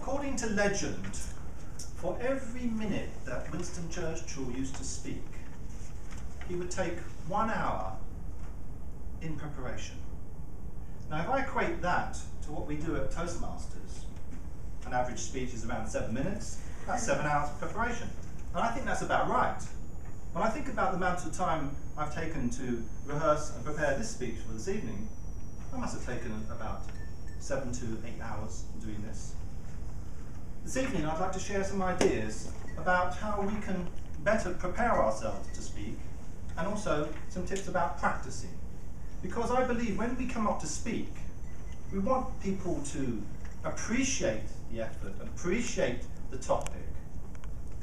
According to legend, for every minute that Winston Churchill used to speak, he would take 1 hour in preparation. Now, if I equate that to what we do at Toastmasters, an average speech is around 7 minutes, that's 7 hours of preparation. And I think that's about right. When I think about the amount of time I've taken to rehearse and prepare this speech for this evening, I must have taken about 7 to 8 hours doing this. This evening I'd like to share some ideas about how we can better prepare ourselves to speak, and also some tips about practicing. Because I believe when we come up to speak, we want people to appreciate the effort, appreciate the topic,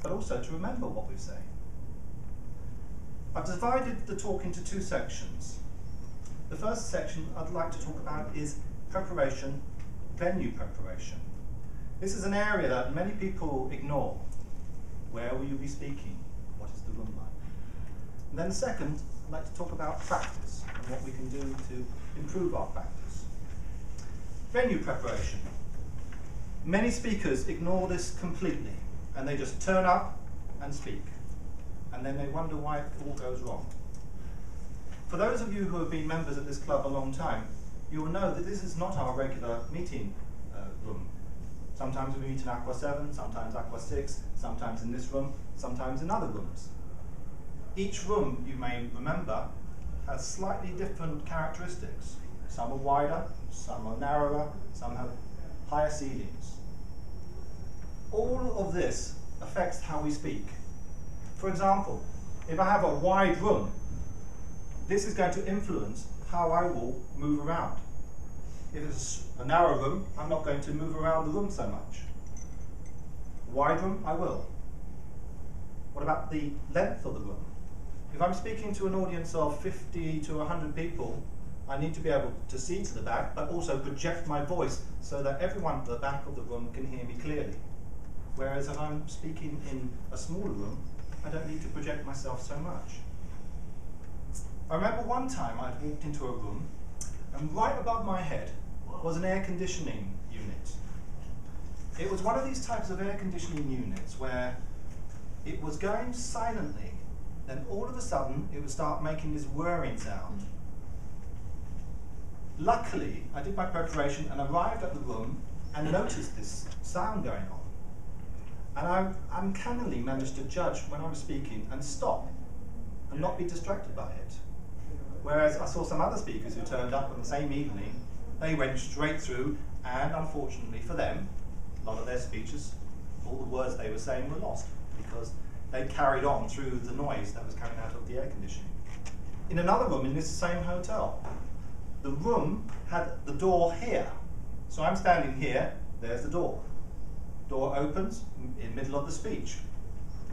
but also to remember what we say. I've divided the talk into 2 sections. The first section I'd like to talk about is preparation, venue preparation. This is an area that many people ignore. Where will you be speaking? What is the room like? And then the second, I'd like to talk about practice and what we can do to improve our practice. Venue preparation. Many speakers ignore this completely, and they just turn up and speak. And then they wonder why it all goes wrong. For those of you who have been members of this club a long time, you will know that this is not our regular meeting room. Sometimes we meet in Aqua 7, sometimes Aqua 6, sometimes in this room, sometimes in other rooms. Each room, you may remember, has slightly different characteristics. Some are wider, some are narrower, some have higher ceilings. All of this affects how we speak. For example, if I have a wide room, this is going to influence how I will move around. If it's a narrow room, I'm not going to move around the room so much. Wide room, I will. What about the length of the room? If I'm speaking to an audience of 50 to 100 people, I need to be able to see to the back, but also project my voice so that everyone at the back of the room can hear me clearly. Whereas if I'm speaking in a smaller room, I don't need to project myself so much. I remember one time I walked into a room, and right above my head was an air conditioning unit. It was one of these types of air conditioning units where it was going silently, then all of a sudden it would start making this whirring sound. Luckily, I did my preparation and arrived at the room and noticed this sound going on. And I uncannily managed to judge when I was speaking and stop and not be distracted by it. Whereas I saw some other speakers who turned up on the same evening, they went straight through, and unfortunately for them, a lot of their speeches, all the words they were saying were lost because they carried on through the noise that was coming out of the air conditioning. In another room in this same hotel, the room had the door here. So I'm standing here, there's the door. Door opens in the middle of the speech.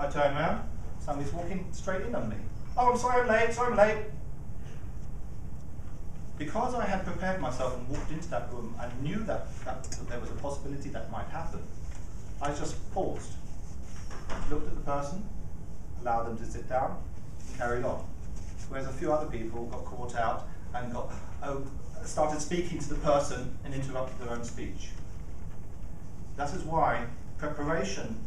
I turn around, somebody's walking straight in on me. Oh, I'm sorry I'm late. Because I had prepared myself and walked into that room, I knew that there was a possibility that might happen. I just paused, looked at the person, allowed them to sit down, and carried on. Whereas a few other people got caught out and started speaking to the person and interrupted their own speech. That is why preparation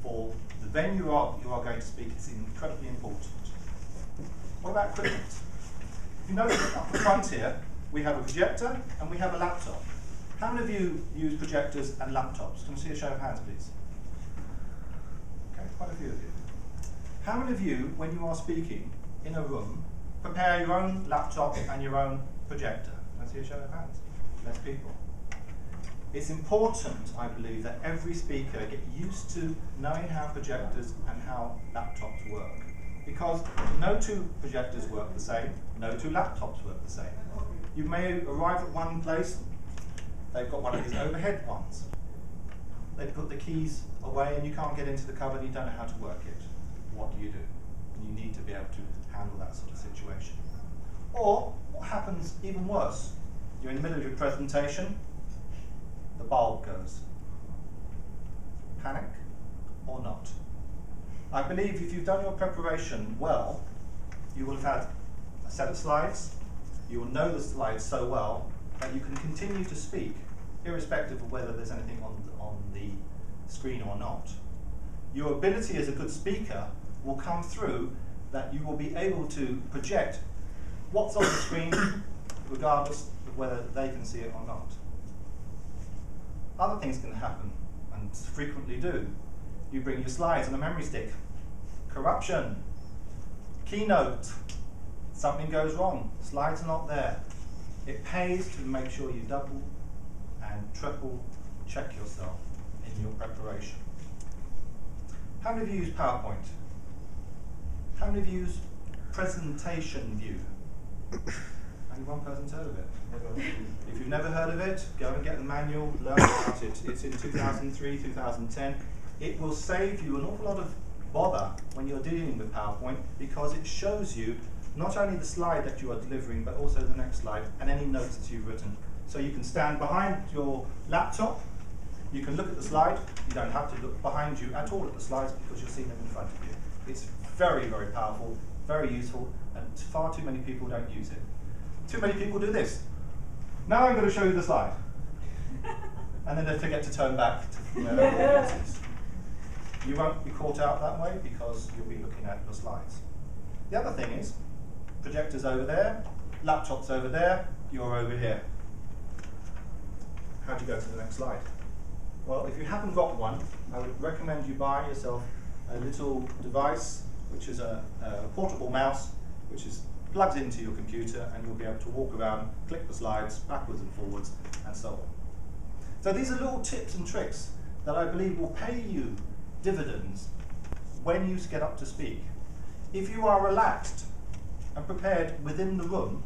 for the venue you are going to speak is incredibly important. What about equipment? You notice that up the front here, we have a projector and we have a laptop. How many of you use projectors and laptops? Can I see a show of hands, please? Okay, quite a few of you. How many of you, when you are speaking in a room, prepare your own laptop and your own projector? Can I see a show of hands? Less people. It's important, I believe, that every speaker get used to knowing how projectors and how laptops work. Because no 2 projectors work the same, no 2 laptops work the same. You may arrive at one place, they've got one of these overhead ones. They put the keys away and you can't get into the cupboard, you don't know how to work it. What do? You need to be able to handle that sort of situation. Or, what happens even worse? You're in the middle of your presentation, the bulb goes. Panic or not? I believe if you've done your preparation well, you will have had a set of slides, you will know the slides so well that you can continue to speak irrespective of whether there's anything on the screen or not. Your ability as a good speaker will come through that you will be able to project what's on the screen regardless of whether they can see it or not. Other things can happen, and frequently do. You bring your slides on a memory stick. Corruption. Keynote. Something goes wrong. Slides are not there. It pays to make sure you double and triple check yourself in your preparation. How many of you use PowerPoint? How many of you use Presentation View? Only one person's heard of it. If you've never heard of it, go and get the manual, learn about it. It's in 2003, 2010. It will save you an awful lot of bother when you're dealing with PowerPoint, because it shows you not only the slide that you are delivering, but also the next slide and any notes that you've written. So you can stand behind your laptop, you can look at the slide, you don't have to look behind you at all at the slides because you're seeing them in front of you. It's very, very powerful, very useful, and far too many people don't use it. Too many people do this. Now I'm going to show you the slide. And then they forget to turn back to where the audience is. You won't be caught out that way because you'll be looking at your slides. The other thing is, projector's over there, laptop's over there, you're over here. How do you go to the next slide? Well, if you haven't got one, I would recommend you buy yourself a little device, which is a portable mouse, which is plugs into your computer, and you'll be able to walk around, click the slides backwards and forwards, and so on. So these are little tips and tricks that I believe will pay you dividends when you get up to speak. If you are relaxed and prepared within the room,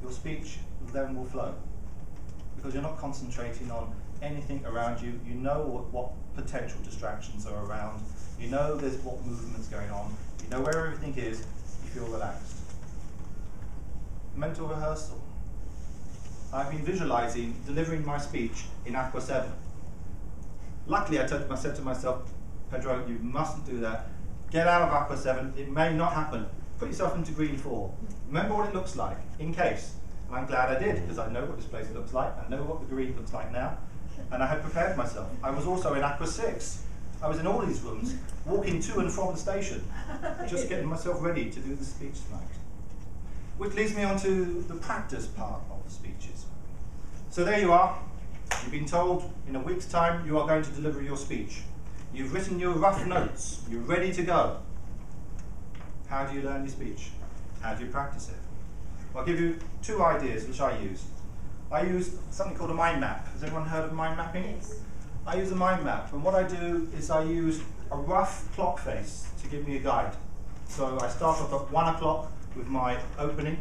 your speech then will flow, because you're not concentrating on anything around you. You know what potential distractions are around. You know there's what movement's going on. You know where everything is. You feel relaxed. Mental rehearsal. I've been visualizing delivering my speech in Aqua 7. Luckily, I said to myself, Pedro, you mustn't do that. Get out of Aqua 7. It may not happen. Put yourself into Green 4. Remember what it looks like, in case. And I'm glad I did, because I know what this place looks like. I know what the green looks like now. And I had prepared myself. I was also in Aqua 6. I was in all these rooms, walking to and from the station, just getting myself ready to do the speech tonight. Which leads me on to the practice part of the speeches. So there you are. You've been told in a week's time you are going to deliver your speech. You've written your rough notes. You're ready to go. How do you learn your speech? How do you practice it? I'll give you two ideas which I use. I use something called a mind map. Has everyone heard of mind mapping? Yes. I use a mind map, and what I do is I use a rough clock face to give me a guide. So I start off at 1 o'clock with my opening,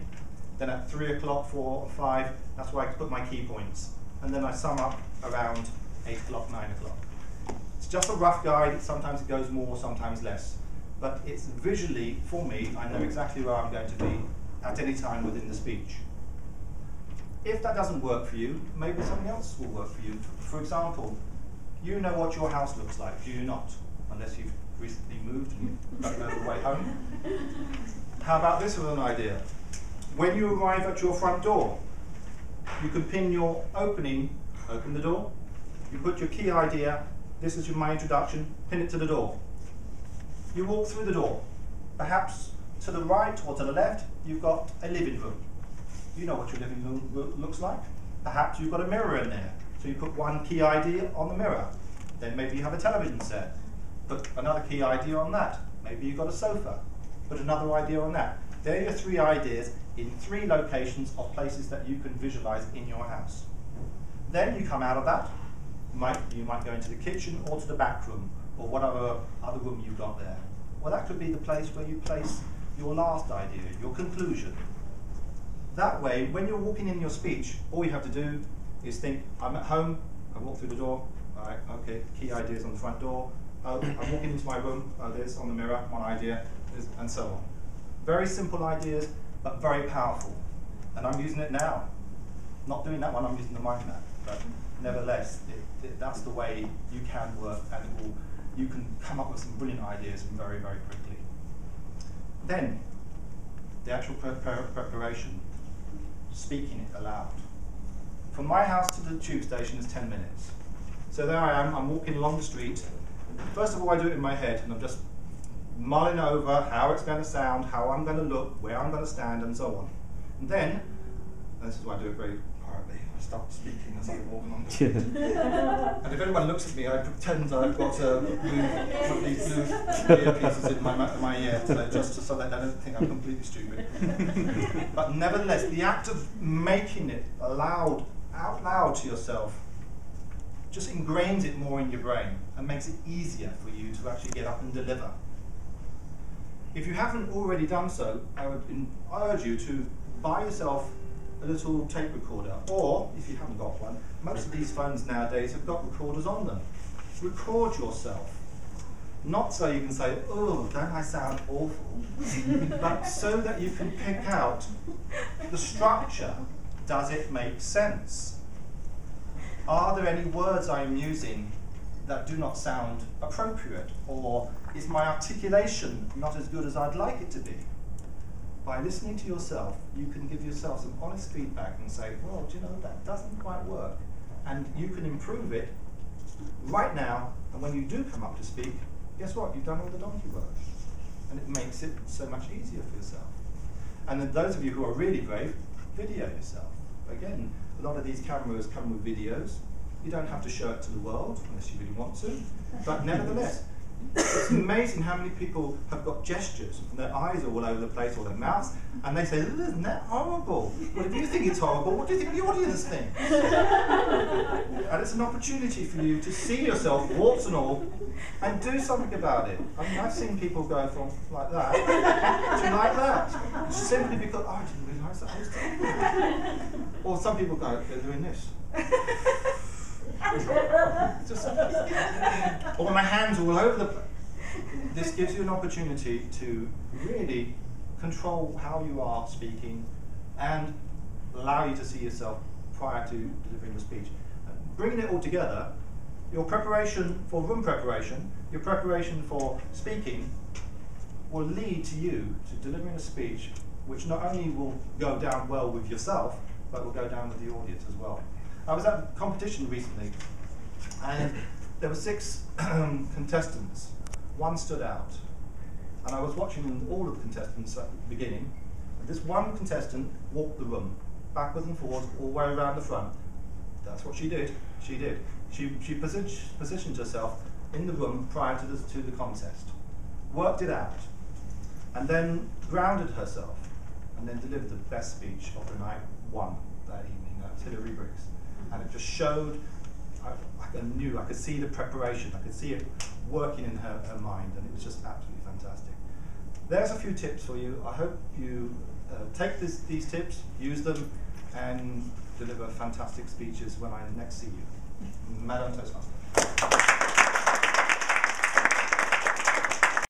then at 3 o'clock, 4 or 5, that's where I put my key points. And then I sum up around 8 o'clock, 9 o'clock. It's just a rough guide. Sometimes it goes more, sometimes less. But it's visually, for me, I know exactly where I'm going to be at any time within the speech. If that doesn't work for you, maybe something else will work for you. For example, you know what your house looks like, do you not? Unless you've recently moved and you don't know the way home. How about this as an idea? When you arrive at your front door, you can pin your opening, open the door, you put your key idea, this is my introduction, pin it to the door. You walk through the door. Perhaps to the right or to the left, you've got a living room. You know what your living room looks like. Perhaps you've got a mirror in there. So you put one key idea on the mirror. Then maybe you have a television set. Put another key idea on that. Maybe you've got a sofa. Put another idea on that. There are your 3 ideas in 3 locations of places that you can visualize in your house. Then you come out of that. You might go into the kitchen or to the back room, or whatever other room you've got there. Well, that could be the place where you place your last idea, your conclusion. That way, when you're walking in your speech, all you have to do is think, I'm at home, I walk through the door, all right, okay, key ideas on the front door, oh, I'm walking into my room, oh, there's on the mirror, one idea, and so on. Very simple ideas, but very powerful. And I'm using it now. Not doing that one, I'm using the mind map. But nevertheless, that's the way you can work, and you can come up with some brilliant ideas very, very quickly. Then, the actual preparation, speaking it aloud. from my house to the tube station is 10 minutes. So there I am, I'm walking along the street. First of all, I do it in my head, and I'm just mulling over how it's going to sound, how I'm going to look, where I'm going to stand, and so on. And then, and this is why I do it very quietly, I start speaking as I walk along the street. And if anyone looks at me, I pretend I've got one of these blue earpieces in my ear, just so that they don't think I'm completely stupid. But nevertheless, the act of making it out loud to yourself just ingrains it more in your brain and makes it easier for you to actually get up and deliver. If you haven't already done so, I would urge you to buy yourself a little tape recorder, or if you haven't got one, most of these phones nowadays have got recorders on them. Record yourself. Not so you can say, oh, don't I sound awful, but so that you can pick out the structure. Does it make sense? Are there any words I'm using that do not sound appropriate? Or is my articulation not as good as I'd like it to be? By listening to yourself, you can give yourself some honest feedback and say, well, do you know, that doesn't quite work. And you can improve it right now, and when you do come up to speak, guess what? You've done all the donkey work. And it makes it so much easier for yourself. And then those of you who are really brave, video yourself. Again, a lot of these cameras come with videos. You don't have to show it to the world unless you really want to. But nevertheless, it's amazing how many people have got gestures and their eyes are all over the place or their mouths, and they say, isn't that horrible? Well, if you think it's horrible, what do you think the audience thinks? And it's an opportunity for you to see yourself, warts and all, and do something about it. I mean, I've seen people go from like that to like that, simply because, oh, I didn't realise that I was doing that. Or some people go, they're doing this. Or my hands all over the place. This gives you an opportunity to really control how you are speaking and allow you to see yourself prior to delivering the speech. Bringing it all together, your preparation for room preparation, your preparation for speaking will lead to you to delivering a speech which not only will go down well with yourself, but will go down with the audience as well. I was at a competition recently, and there were 6 contestants. One stood out, and I was watching all of the contestants at the beginning, and this one contestant walked the room, backwards and forwards, all the way around the front. That's what she did. She did. She positioned herself in the room prior to the contest, worked it out, and then grounded herself, and then delivered the best speech of the night, won that evening. That was Hilary Briggs. And it just showed, I knew, I could see the preparation, I could see it working in her mind, and it was just absolutely fantastic. There's a few tips for you. I hope you take these tips, use them, and deliver fantastic speeches when I next see you. Madame Toastmaster.